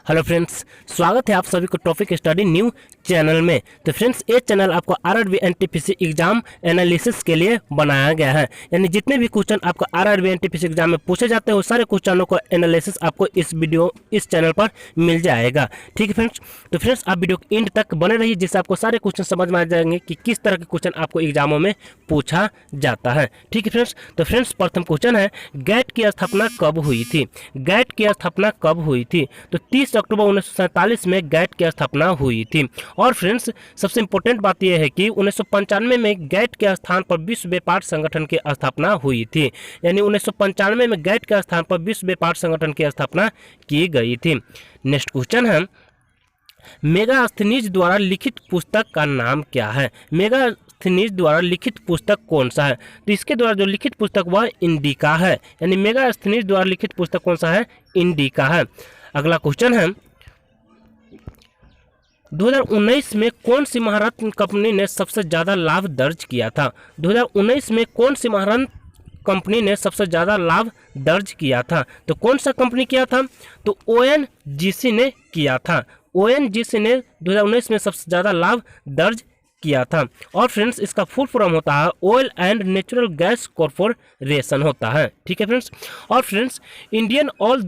Hello friends, स्वागत है आप सभी को टॉपिक स्टडी न्यू चैनल में। तो फ्रेंड्स, ये चैनल आपको आरआरबी एनटीपीसी एग्जाम एनालिसिस के लिए बनाया गया है। यानी जितने भी क्वेश्चन आपको आरआरबी एनटीपीसी एग्जाम में पूछे जाते हैं वो सारे क्वेश्चनों को एनालिसिस आपको इस चैनल पर मिल जाएगा। ठीक है फ्रेंड्स, तो फ्रेंड्स आप वीडियो के एंड तक बने रहिए जिससे आपको सारे क्वेश्चन समझ में आ जाएंगे कि किस तरह के क्वेश्चन आपको एग्जामों में पूछा जाता है। ठीक है फ्रेंड्स, तो फ्रेंड्स प्रथम क्वेश्चन है, गैट की स्थापना कब हुई थी? गैट की स्थापना कब हुई थी? तो 30 अक्टूबर 1947 में गैट की स्थापना हुई थी। और फ्रेंड्स सबसे इंपॉर्टेंट बात यह है कि 1995 में गैट के स्थान पर विश्व व्यापार संगठन की स्थापना हुई थी। यानी 1995 में गैट के स्थान पर विश्व व्यापार संगठन की स्थापना की गई थी। नेक्स्ट क्वेश्चन है, मेगास्थनीज द्वारा लिखित पुस्तक का नाम क्या है? मेगास्थनीज द्वारा लिखित पुस्तक कौन सा है? तो इसके द्वारा जो लिखित पुस्तक वह इंडिका है। यानी मेगास्थनीज द्वारा लिखित पुस्तक कौन सा है? इंडिका है। अगला क्वेश्चन है, 2019 में कौन सी महारत्न कंपनी ने सबसे ज़्यादा लाभ दर्ज किया था? 2019 में कौन सी महारत्न कंपनी ने सबसे ज़्यादा लाभ दर्ज किया था? तो कौन सा कंपनी किया था? तो ओएनजीसी ने किया था। ओएनजीसी ने 2019 में सबसे ज़्यादा लाभ दर्ज किया था। और फ्रेंड्स इसका फुल फॉर्म होता है oil and natural gas corporation होता है। ठीक है फ्रेंड्स, और फ्रेंड्स इंडियन ऑयल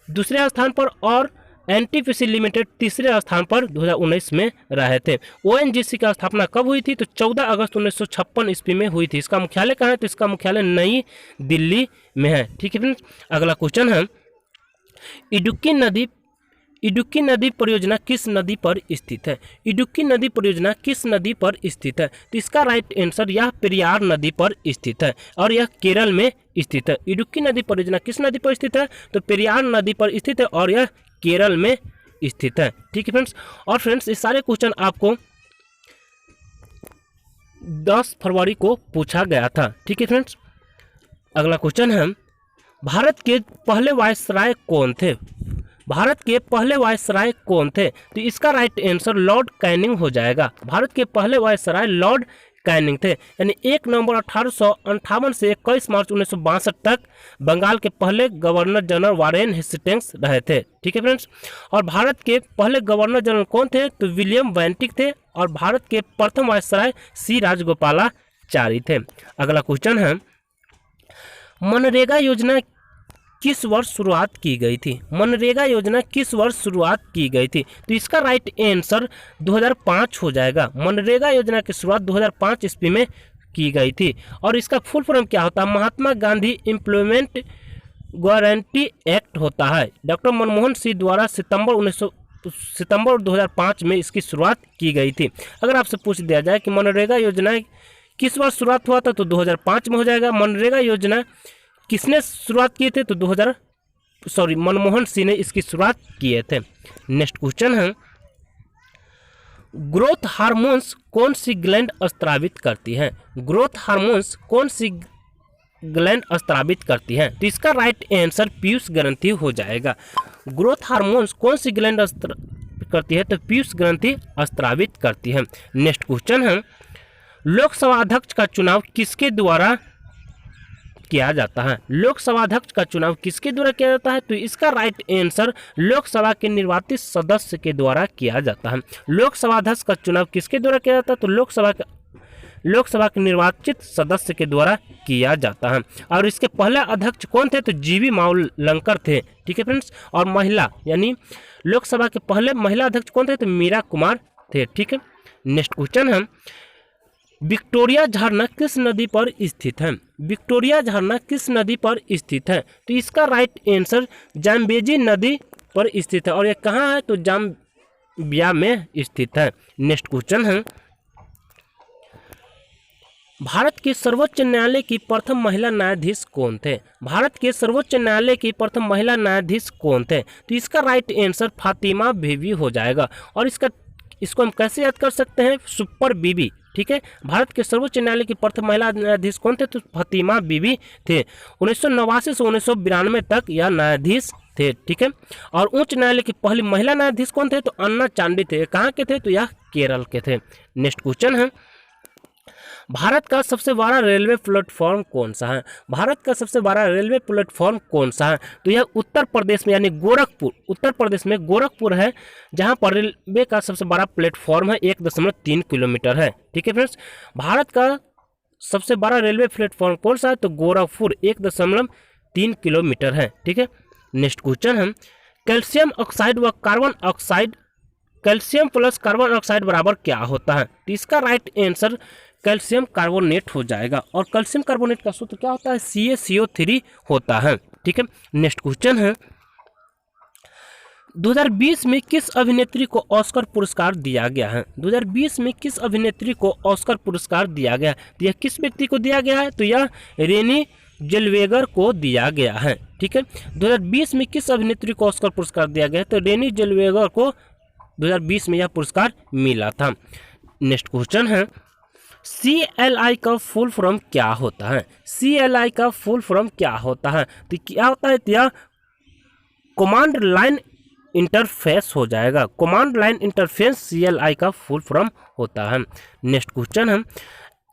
दूसरे स्थान पर और एनटीपीसी लिमिटेड तीसरे स्थान पर 2019 में रहे थे। ओएनजीसी की स्थापना कब हुई थी? तो 14 अगस्त 1956 ईस्वी में हुई थी। इसका मुख्यालय कहाँ है? तो इसका मुख्यालय नई दिल्ली में है। ठीक है फ्रेंड्स, अगला क्वेश्चन है, इडुक्की नदी परियोजना किस नदी पर स्थित है? इडुक्की नदी परियोजना किस नदी पर स्थित है? तो इसका राइट आंसर यह पेरियार नदी पर स्थित है और यह केरल में स्थित है। इडुक्की नदी परियोजना किस नदी पर स्थित है? तो पेरियार नदी पर स्थित है और यह केरल में स्थित है। ठीक है फ्रेंड्स, और फ्रेंड्स ये सारे क्वेश्चन आपको 10 फरवरी को पूछा गया था। ठीक है फ्रेंड्स, अगला क्वेश्चन है, भारत के पहले वायसराय कौन थे? भारत के पहले वायसराय कौन थे? तो इसका राइट आंसर लॉर्ड कैनिंग हो जाएगा। भारत के पहले वायसराय लॉर्ड कैनिंग थे। यानी 1 नवंबर 1858 से 21 मार्च 1962 तक बंगाल के पहले गवर्नर जनरल वारेन हेस्टिंग्स रहे थे। ठीक है फ्रेंड्स, और भारत के पहले गवर्नर जनरल कौन थे? तो विलियम बेंटिक थे। और भारत के प्रथम वायसराय सी राजगोपालाचारी थे। अगला क्वेश्चन है, मनरेगा योजना किस वर्ष शुरुआत की गई थी? मनरेगा योजना किस वर्ष शुरुआत की गई थी? तो इसका राइट आंसर 2005 हो जाएगा। मनरेगा योजना की शुरुआत 2005 ईस्वी में की गई थी। और इसका फुल फॉर्म क्या होता है? Mahatma Gandhi employment guarantee act होता है। डॉक्टर मनमोहन सिंह द्वारा सितंबर 2005 में इसकी शुरुआत की गई थी। अगर आपसे पूछ दिया जाए कि मनरेगा योजना किस वर्ष शुरुआत हुआ था तो 2005 में हो जाएगा। मनरेगा योजना किसने शुरुआत किए थे? तो मनमोहन सिंह ने इसकी शुरुआत किए थे। नेक्स्ट क्वेश्चन है, ग्रोथ हार्मोन्स कौन सी ग्लैंड स्त्रावित करती हैं? ग्रोथ हार्मोन्स कौन सी ग्लैंड स्त्रावित करती हैं? तो इसका राइट आंसर पीयूष ग्रंथि हो जाएगा। ग्रोथ हार्मोन्स कौन सी ग्लैंड करती है? तो पीयूष ग्रंथि स्त्रावित करती है। नेक्स्ट क्वेश्चन है, लोकसभा अध्यक्ष का चुनाव किसके द्वारा किया जाता है? लोकसभा अध्यक्ष का चुनाव किसके द्वारा किया जाता है? तो इसका राइट आंसर लोकसभा के निर्वाचित सदस्य के द्वारा किया जाता है। लोकसभा अध्यक्ष का चुनाव किसके द्वारा किया जाता है? तो लोकसभा के निर्वाचित सदस्य के द्वारा किया जाता है। और इसके पहले अध्यक्ष कौन थे? तो जीवी मावलंकर थे। ठीक है फ्रेंड्स, और महिला यानी लोकसभा के पहले महिला अध्यक्ष कौन थे? तो मीरा कुमार थे। ठीक है, नेक्स्ट क्वेश्चन है, विक्टोरिया झरना किस नदी पर स्थित है? विक्टोरिया झरना किस नदी पर स्थित है? तो इसका राइट आंसर जाम्बेजी नदी पर स्थित है। और यह कहाँ है? तो जाम्बिया में स्थित है। नेक्स्ट क्वेश्चन है, भारत के सर्वोच्च न्यायालय की प्रथम महिला न्यायाधीश कौन थे? भारत के सर्वोच्च न्यायालय की प्रथम महिला न्यायाधीश कौन थे? तो इसका राइट आंसर फातिमा बीबी हो जाएगा। और इसको हम कैसे याद कर सकते हैं? सुपर बीबी। ठीक है, भारत के सर्वोच्च न्यायालय की प्रथम महिला न्यायाधीश कौन थे? तो फातिमा बीबी थे। 1989 से 1992 तक यह न्यायाधीश थे। ठीक है, और उच्च न्यायालय की पहली महिला न्यायाधीश कौन थे? तो अन्ना चांडी थे। कहाँ के थे? तो यह केरल के थे। नेक्स्ट क्वेश्चन है, भारत का सबसे बड़ा रेलवे प्लेटफॉर्म कौन सा है? भारत का सबसे बड़ा रेलवे प्लेटफॉर्म कौन सा है? तो यह उत्तर प्रदेश में यानी गोरखपुर, उत्तर प्रदेश में गोरखपुर है, जहां पर रेलवे का सबसे बड़ा प्लेटफॉर्म है 1.3 किलोमीटर है। ठीक है फ्रेंड्स, भारत का सबसे बड़ा रेलवे प्लेटफॉर्म कौन सा है? तो गोरखपुर 1.3 किलोमीटर है। ठीक है, नेक्स्ट क्वेश्चन है, कैल्शियम ऑक्साइड व carbon oxide, calcium plus carbon oxide बराबर क्या होता है? तो इसका राइट आंसर कैल्शियम कार्बोनेट हो जाएगा, और कैल्शियम कार्बोनेट का सूत्र क्या होता है? CaCO3 होता है। ठीक है, नेक्स्ट क्वेश्चन है, 2020 में किस अभिनेत्री को ऑस्कर पुरस्कार दिया गया है? 2020 में किस अभिनेत्री को ऑस्कर पुरस्कार दिया गया है? तो यह किस व्यक्ति को दिया गया है? तो यह रेनी जेल्वेगर को दिया गया है। ठीक है, 2020 में किस अभिनेत्री को ऑस्कर पुरस्कार दिया गया है? तो रेनी जेल्वेगर को 2020 में यह पुरस्कार मिला था। नेक्स्ट क्वेश्चन है, CLI का फुल फॉर्म क्या होता है? CLI का फुल फॉर्म क्या होता है? तो क्या होता है? तो यह कमांड लाइन इंटरफेस हो जाएगा, कमांड लाइन इंटरफेस CLI का फुल फॉर्म होता है। नेक्स्ट क्वेश्चन है,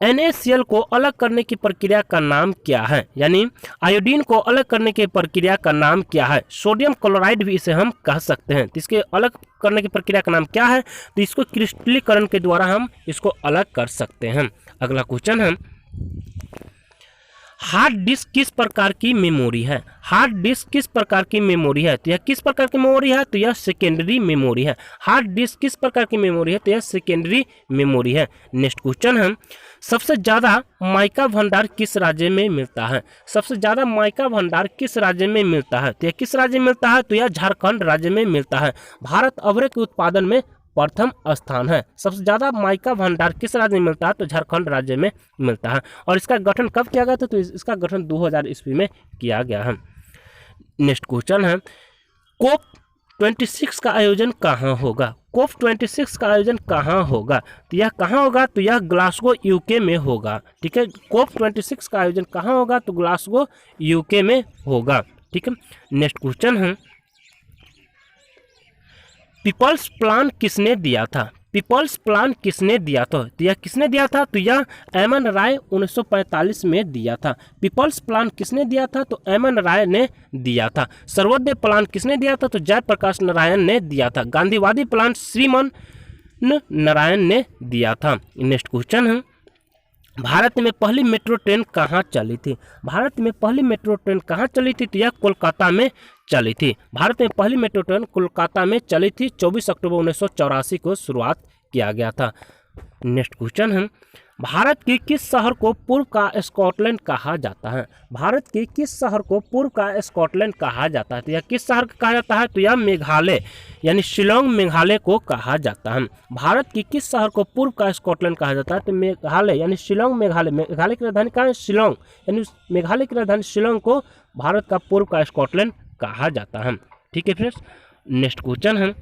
NaCl को अलग करने की प्रक्रिया का नाम क्या है? यानी आयोडीन को अलग करने की प्रक्रिया का नाम क्या है? सोडियम क्लोराइड भी इसे हम कह सकते हैं। तो इसके अलग करने की प्रक्रिया का नाम क्या है? तो इसको क्रिस्टलीकरण के द्वारा हम इसको अलग कर सकते हैं। अगला क्वेश्चन है, हार्ड डिस्क किस प्रकार की मेमोरी है? हार्ड डिस्क किस प्रकार की मेमोरी है? तो यह किस प्रकार की मेमोरी है? तो यह सेकेंडरी मेमोरी है। हार्ड डिस्क किस प्रकार की मेमोरी है? तो यह सेकेंडरी मेमोरी है। नेक्स्ट क्वेश्चन है, सबसे ज़्यादा माइका भंडार किस राज्य में मिलता है? सबसे ज़्यादा माइका भंडार किस राज्य में मिलता है? तो यह किस राज्य में मिलता है? तो यह झारखंड राज्य में मिलता है। भारत अभ्र के उत्पादन में प्रथम स्थान है। सबसे ज़्यादा माइका भंडार किस राज्य में मिलता है? तो झारखंड राज्य में मिलता है। और इसका गठन कब किया गया था? तो इसका गठन 2000 ईस्वी में किया गया है। नेक्स्ट क्वेश्चन है, COP26 का आयोजन कहाँ होगा? COP26 का आयोजन कहाँ होगा? तो यह कहाँ होगा? तो यह ग्लासगो UK में होगा। ठीक है, COP26 का आयोजन कहाँ होगा? तो ग्लासगो UK में होगा। ठीक है, नेक्स्ट क्वेश्चन है, पीपल्स प्लान किसने दिया था? पीपल्स प्लान किसने दिया था? तो यह किसने दिया था? तो यह एमएन राय 1945 में दिया था। पीपल्स प्लान किसने दिया था? तो एमएन राय ने दिया था। सर्वोदय प्लान किसने दिया था? तो जयप्रकाश नारायण ने दिया था। गांधीवादी प्लान श्रीमन नारायण ने दिया था। नेक्स्ट क्वेश्चन है, भारत में पहली मेट्रो ट्रेन कहाँ चली थी? भारत में पहली मेट्रो ट्रेन कहाँ चली थी? तो यह कोलकाता में चली थी। भारत में पहली मेट्रो ट्रेन कोलकाता में चली थी। 24 अक्टूबर 1984 को शुरुआत किया गया था। नेक्स्ट क्वेश्चन है, भारत के किस शहर को पूर्व का स्कॉटलैंड कहा जाता है? भारत के किस शहर को पूर्व का स्कॉटलैंड कहा जाता है? तो यह किस शहर को कहा जाता है? तो यह मेघालय यानी शिलोंग मेघालय को कहा जाता है। भारत के किस शहर को पूर्व का स्कॉटलैंड कहा जाता है? तो मेघालय यानी शिलोंग मेघालय। मेघालय की राजधानी कहाँ है? शिलोंग, यानी मेघालय की राजधानी शिलोंग को भारत का पूर्व का स्कॉटलैंड कहा जाता है। ठीक है फ्रेंड्स, नेक्स्ट क्वेश्चन है,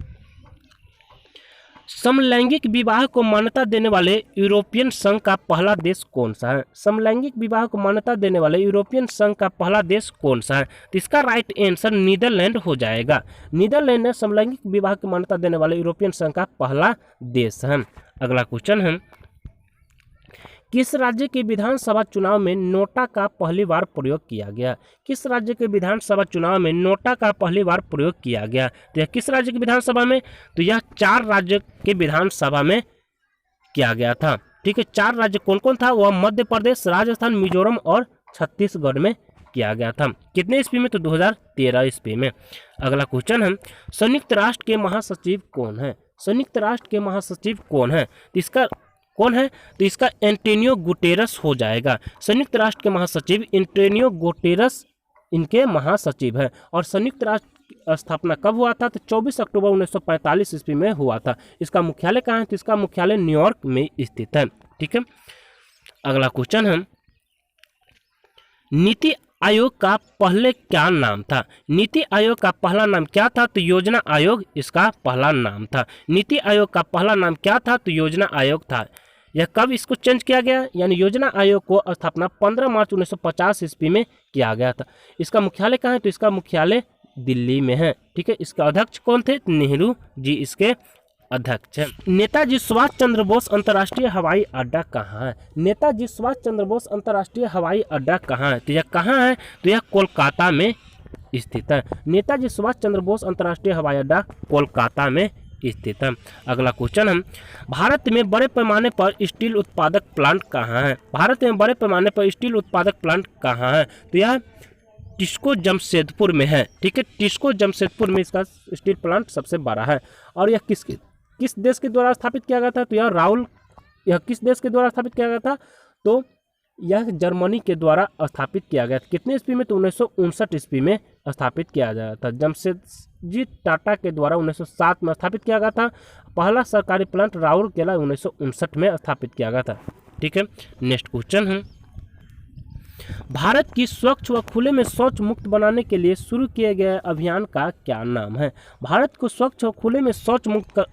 समलैंगिक विवाह को मान्यता देने वाले यूरोपियन संघ का पहला देश कौन सा है? समलैंगिक विवाह को मान्यता देने वाले यूरोपियन संघ का पहला देश कौन सा है? तो इसका राइट आंसर नीदरलैंड हो जाएगा। नीदरलैंड ने समलैंगिक विवाह की मान्यता देने वाले यूरोपियन संघ का पहला देश है। अगला क्वेश्चन है, किस राज्य के विधानसभा चुनाव में नोटा का पहली बार प्रयोग किया गया? किस राज्य के विधानसभा चुनाव में नोटा का पहली बार प्रयोग किया गया? तो यह किस राज्य की विधानसभा में? तो यह 4 राज्य के विधानसभा में किया गया था। ठीक है, 4 राज्य कौन कौन था? वह मध्य प्रदेश, राजस्थान, मिजोरम और छत्तीसगढ़ में किया गया था। कितने ईस्वी में? तो 2013 ईस्वी में। अगला क्वेश्चन है, संयुक्त राष्ट्र के महासचिव कौन है? संयुक्त राष्ट्र के महासचिव कौन है? तो इसका कौन है? तो इसका एंटोनियो गुटेरस हो जाएगा। संयुक्त राष्ट्र के महासचिव एंटोनियो गुटेरस इनके महासचिव है। और संयुक्त राष्ट्र स्थापना कब हुआ था? तो 24 अक्टूबर 1945 ईस्वी में हुआ था। इसका मुख्यालय कहाँ है? तो इसका मुख्यालय न्यूयॉर्क में स्थित है। ठीक है, अगला क्वेश्चन है, नीति आयोग का पहले क्या नाम था? नीति आयोग का पहला नाम क्या था? तो योजना आयोग इसका पहला नाम था। नीति आयोग का पहला नाम क्या था? तो योजना आयोग था। यह कब इसको चेंज किया गया? यानी योजना आयोग को स्थापना 15 मार्च 1950 ईस्वी में किया गया था। इसका मुख्यालय कहाँ है? तो इसका मुख्यालय दिल्ली में है। ठीक है, इसका अध्यक्ष कौन थे? नेहरू जी इसके अध्यक्ष है। नेताजी सुभाष चंद्र बोस अंतर्राष्ट्रीय हवाई अड्डा कहाँ है? नेताजी सुभाष चंद्र बोस अंतर्राष्ट्रीय हवाई अड्डा कहाँ है? तो यह कहाँ है? तो यह कोलकाता में स्थित है। नेताजी सुभाष चंद्र बोस अंतर्राष्ट्रीय हवाई अड्डा कोलकाता में स्थित है। अगला क्वेश्चन है, भारत में बड़े पैमाने पर स्टील उत्पादक प्लांट कहाँ है? भारत में बड़े पैमाने पर स्टील उत्पादक प्लांट कहाँ है? तो यह टिस्को जमशेदपुर में है। ठीक है, टिस्को जमशेदपुर में इसका स्टील प्लांट सबसे बड़ा है। और यह किस देश के द्वारा स्थापित किया गया था? तो यह किस देश के द्वारा स्थापित किया गया था? तो यह जर्मनी के द्वारा स्थापित किया गया था। कितने ईस्वी में? तो 1959 ईस्वी में स्थापित किया गया था। जमशेदजी टाटा के द्वारा 1907 में स्थापित किया गया था। पहला सरकारी प्लांट राउरकेला 1959 में स्थापित किया गया था। ठीक है, नेक्स्ट क्वेश्चन है, भारत की स्वच्छ व खुले में शौच मुक्त बनाने के लिए शुरू किए गए अभियान का क्या नाम है? भारत को स्वच्छ व खुले में शौच मुक्त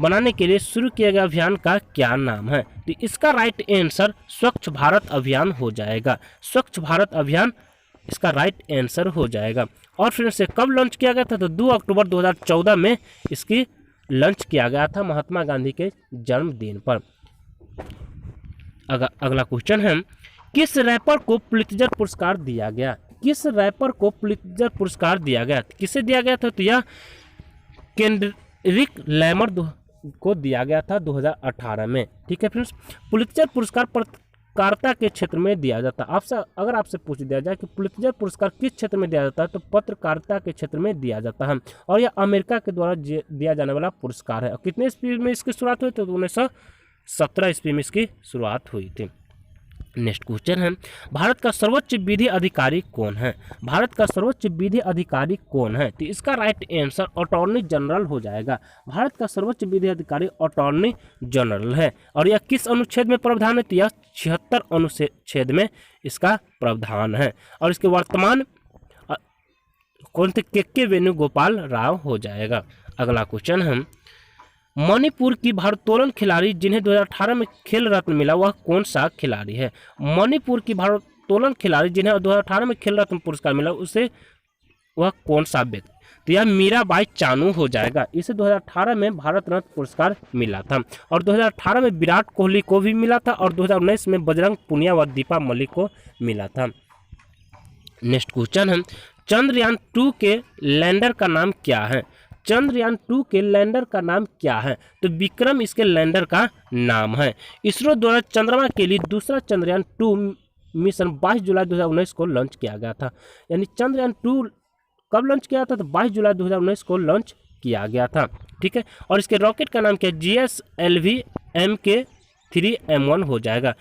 बनाने के लिए शुरू किए गए अभियान का क्या नाम है? तो इसका राइट आंसर स्वच्छ भारत अभियान हो जाएगा। स्वच्छ भारत अभियान इसका राइट आंसर हो जाएगा। और फिर से कब लॉन्च किया गया था? तो 2 अक्टूबर 2014 में इसकी लॉन्च किया गया था, महात्मा गांधी के जन्मदिन पर। अगला क्वेश्चन है, किस रैपर को पुलित्जर पुरस्कार दिया गया? किस रैपर को पुलित्जर पुरस्कार दिया गया? किसे दिया गया था? तो यह केंड्रिक लैमर को दिया गया था 2018 में। ठीक है फ्रेंड्स, पुलित्जर पुरस्कार पत्रकारिता के क्षेत्र में दिया जाता है। अगर आपसे पूछ दिया जाए कि पुलित्जर पुरस्कार किस क्षेत्र में दिया जाता है, तो पत्रकारिता के क्षेत्र में दिया जाता है। और यह अमेरिका के द्वारा दिया जाने वाला पुरस्कार है। और कितने ईस्वी में इसकी शुरुआत हुई? तो 1917 ईस्वी में इसकी शुरुआत हुई थी। नेक्स्ट क्वेश्चन है, भारत का सर्वोच्च विधि अधिकारी कौन है? भारत का सर्वोच्च विधि अधिकारी कौन है? तो इसका राइट आंसर अटॉर्नी जनरल हो जाएगा। भारत का सर्वोच्च विधि अधिकारी अटॉर्नी जनरल है। और यह किस अनुच्छेद में प्रावधान है? तो यह 76 अनुच्छेद में इसका प्रावधान है। और इसके वर्तमान कौन थे? के वेणुगोपाल राव हो जाएगा। अगला क्वेश्चन है, मणिपुर की भारोत्तोलन खिलाड़ी जिन्हें 2018 में खेल रत्न मिला वह कौन सा खिलाड़ी है? मणिपुर की भारोत्तोलन खिलाड़ी जिन्हें 2018 में खेल रत्न पुरस्कार मिला उसे वह कौन सा व्यक्ति? तो यह मीराबाई चानू हो जाएगा। इसे 2018 में भारत रत्न पुरस्कार मिला था। और 2018 में विराट कोहली को भी मिला था। और 2019 में बजरंग पुनिया व दीपा मलिक को मिला था। नेक्स्ट क्वेश्चन है, चंद्रयान 2 के लैंडर का नाम क्या है? चंद्रयान 2 के लैंडर का नाम क्या है? तो विक्रम इसके लैंडर का नाम है। इसरो द्वारा चंद्रमा के लिए दूसरा चंद्रयान 2 मिशन 22 जुलाई 2019 को लॉन्च किया गया था। यानी चंद्रयान 2 कब लॉन्च किया था? तो 22 जुलाई 2019 को लॉन्च किया गया था। ठीक है, और इसके रॉकेट का नाम क्या है? GSLV MK3M1 हो जाएगा।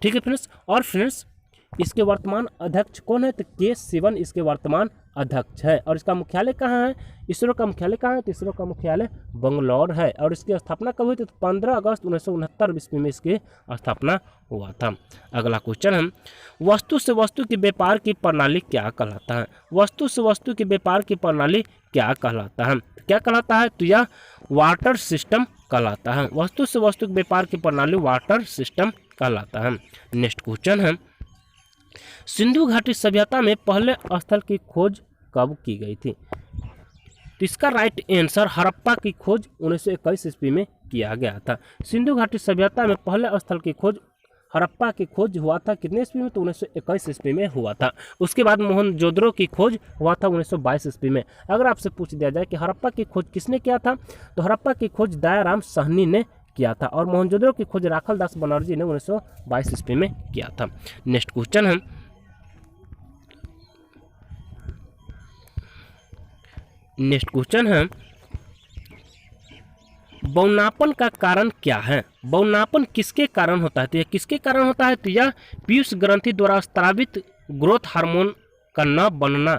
ठीक है फ्रेंड्स, और फ्रेंड्स इसके वर्तमान अध्यक्ष कौन है? तो K7 इसके वर्तमान अध्यक्ष है। और इसका मुख्यालय कहाँ है? इसरो का मुख्यालय कहाँ है? तो इसरो का मुख्यालय बंगलौर है। और इसकी स्थापना कब हुई थी? तो 15 अगस्त 1969 ईस्वी में इसकी स्थापना हुआ था। अगला क्वेश्चन है, वस्तु से वस्तु के व्यापार की प्रणाली क्या कहलाता है? वस्तु से वस्तु के व्यापार की प्रणाली क्या कहलाता है? क्या कहलाता है? तो यह वाटर सिस्टम कहलाता है। वस्तु से वस्तु के व्यापार की प्रणाली वाटर सिस्टम कहलाता है। नेक्स्ट क्वेश्चन है, सिंधु घाटी सभ्यता में पहले स्थल की खोज कब की गई थी? तो इसका राइट आंसर हड़प्पा की खोज 1921 ईस्वी में किया गया था। सिंधु घाटी सभ्यता में पहले स्थल की खोज हड़प्पा की खोज हुआ था कितने ईस्वी में? तो 1921 ईस्वी में हुआ था। उसके बाद मोहनजोदड़ो की खोज हुआ था 1922 ईस्वी में। अगर आपसे पूछ दिया जाए कि हड़प्पा की खोज किसने किया था, तो हड़प्पा की खोज दयाराम साहनी ने किया था। और मोहनजोदड़ो की खोज राखल दास बनर्जी ने 1922 ईस्वी में किया था। नेक्स्ट क्वेश्चन है, बौनापन का कारण क्या है? बौनापन किसके कारण होता है? तो यह किसके कारण होता है? तो यह पीयूष ग्रंथि द्वारा स्रावित ग्रोथ हार्मोन का न बनना।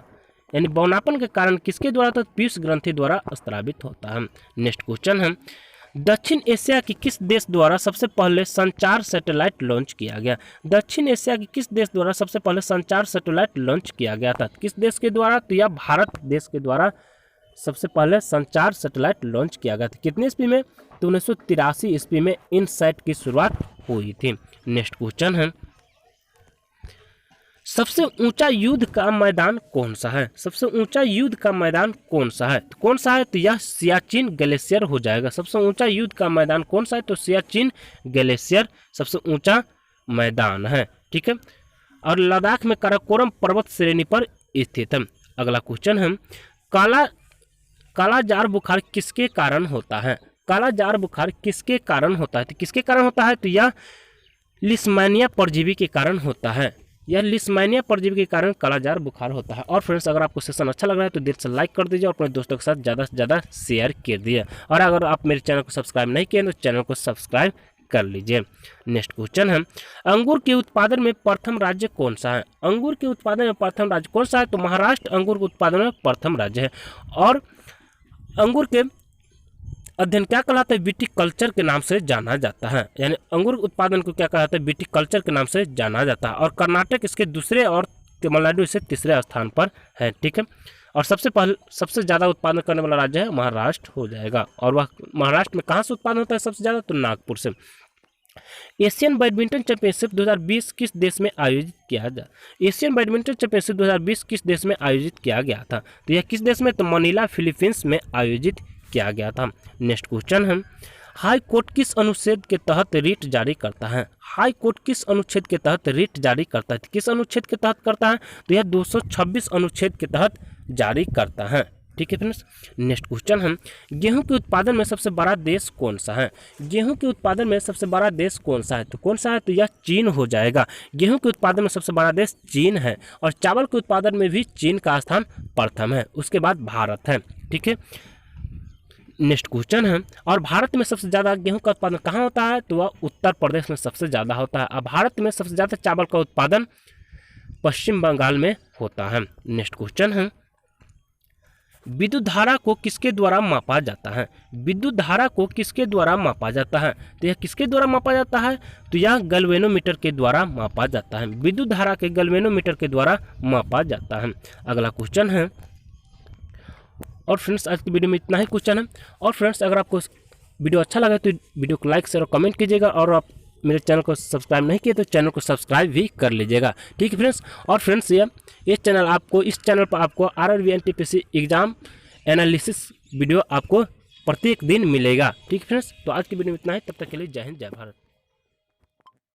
यानी बौनापन के कारण किसके द्वारा? तो पीयूष ग्रंथि द्वारा स्रावित होता है। नेक्स्ट क्वेश्चन है, दक्षिण एशिया की किस देश द्वारा सबसे पहले संचार सैटेलाइट लॉन्च किया गया? दक्षिण एशिया की किस देश द्वारा सबसे पहले संचार सैटेलाइट लॉन्च किया गया था? किस देश के द्वारा? तो यह भारत देश के द्वारा सबसे पहले संचार सैटेलाइट लॉन्च किया गया था। कितने ईस्वी में? तो 1983 ईस्वी में इनसैट की शुरुआत हुई थी। नेक्स्ट क्वेश्चन है, सबसे ऊंचा युद्ध का मैदान कौन सा है? सबसे ऊंचा युद्ध का मैदान कौन सा है? तो कौन सा है? तो यह सियाचिन ग्लेशियर हो जाएगा। सबसे ऊंचा युद्ध का मैदान कौन सा है? तो सियाचिन ग्लेशियर सबसे ऊंचा मैदान है। ठीक है, और लद्दाख में काराकोरम पर्वत श्रेणी पर स्थित है। अगला क्वेश्चन है, कालाजार बुखार किसके कारण होता है? कालाजार बुखार किसके कारण होता है? तो किसके कारण होता है? तो यह लिस्मानिया परजीवी के कारण होता है। यह लिस्मानिया परजीवी के कारण कालाजार बुखार होता है। और फ्रेंड्स, अगर आपको सेशन अच्छा लग रहा है तो दिल से लाइक कर दीजिए और अपने दोस्तों के साथ ज़्यादा से ज़्यादा शेयर कर दीजिए। और अगर आप मेरे चैनल को सब्सक्राइब नहीं किए तो चैनल को सब्सक्राइब कर लीजिए। नेक्स्ट क्वेश्चन है, अंगूर के उत्पादन में प्रथम राज्य कौन सा है? अंगूर के उत्पादन में प्रथम राज्य कौन सा है? तो महाराष्ट्र अंगूर के उत्पादन में प्रथम राज्य है। और अंगूर के अध्ययन क्या कहलाता है? विटिकल्चर के नाम से जाना जाता है। यानी अंगूर उत्पादन को क्या कहलाता है? विटिकल्चर के नाम से जाना जाता है। और कर्नाटक इसके दूसरे और तमिलनाडु इसे तीसरे स्थान पर है। ठीक है, और सबसे ज़्यादा उत्पादन करने वाला राज्य है महाराष्ट्र हो जाएगा। और वह महाराष्ट्र में कहाँ से उत्पादन होता है सबसे ज़्यादा? तो नागपुर से। एशियन बैडमिंटन चैंपियनशिप 2020 किस देश में आयोजित किया गया? एशियन बैडमिंटन चैंपियनशिप 2020 किस देश में आयोजित किया गया था? तो यह किस देश में? तो मनीला फिलीपींस में आयोजित किया गया था। नेक्स्ट क्वेश्चन है, हाई कोर्ट किस अनुच्छेद के तहत रिट जारी करता है? हाई कोर्ट किस अनुच्छेद के तहत रिट जारी करता है? किस अनुच्छेद के तहत करता है? तो यह 226 अनुच्छेद के तहत जारी करता है। ठीक है फ्रेंड्स, नेक्स्ट क्वेश्चन है, गेहूं के उत्पादन में सबसे बड़ा देश कौन सा है? गेहूं के उत्पादन में सबसे बड़ा देश कौन सा है? तो कौन सा है? तो यह चीन हो जाएगा। गेहूं के उत्पादन में सबसे बड़ा देश चीन है। और चावल के उत्पादन में भी चीन का स्थान प्रथम है, उसके बाद भारत है। ठीक है, नेक्स्ट क्वेश्चन है, और भारत में सबसे ज़्यादा गेहूं का उत्पादन कहाँ होता है? तो वह उत्तर प्रदेश में सबसे ज़्यादा होता है। और भारत में सबसे ज़्यादा चावल का उत्पादन पश्चिम बंगाल में होता है। नेक्स्ट क्वेश्चन है, विद्युत धारा को किसके द्वारा मापा जाता है? विद्युत धारा को किसके द्वारा मापा जाता है? तो यह किसके द्वारा मापा जाता है? तो यह गैल्वेनोमीटर के द्वारा मापा जाता है। विद्युत धारा के गैल्वेनोमीटर के द्वारा मापा जाता है। अगला क्वेश्चन है, और फ्रेंड्स आज की वीडियो में इतना ही क्वेश्चन है। और फ्रेंड्स, अगर आपको वीडियो अच्छा लगा तो वीडियो को लाइक शेयर और कमेंट कीजिएगा। और आप मेरे चैनल को सब्सक्राइब नहीं किए तो चैनल को सब्सक्राइब भी कर लीजिएगा। ठीक है फ्रेंड्स, और फ्रेंड्स ये चैनल आपको, इस चैनल पर आपको RRB NTPC exam analysis video आपको प्रत्येक दिन मिलेगा। ठीक है फ्रेंड्स, तो आज की वीडियो में इतना ही। तब तक के लिए जय हिंद, जय भारत।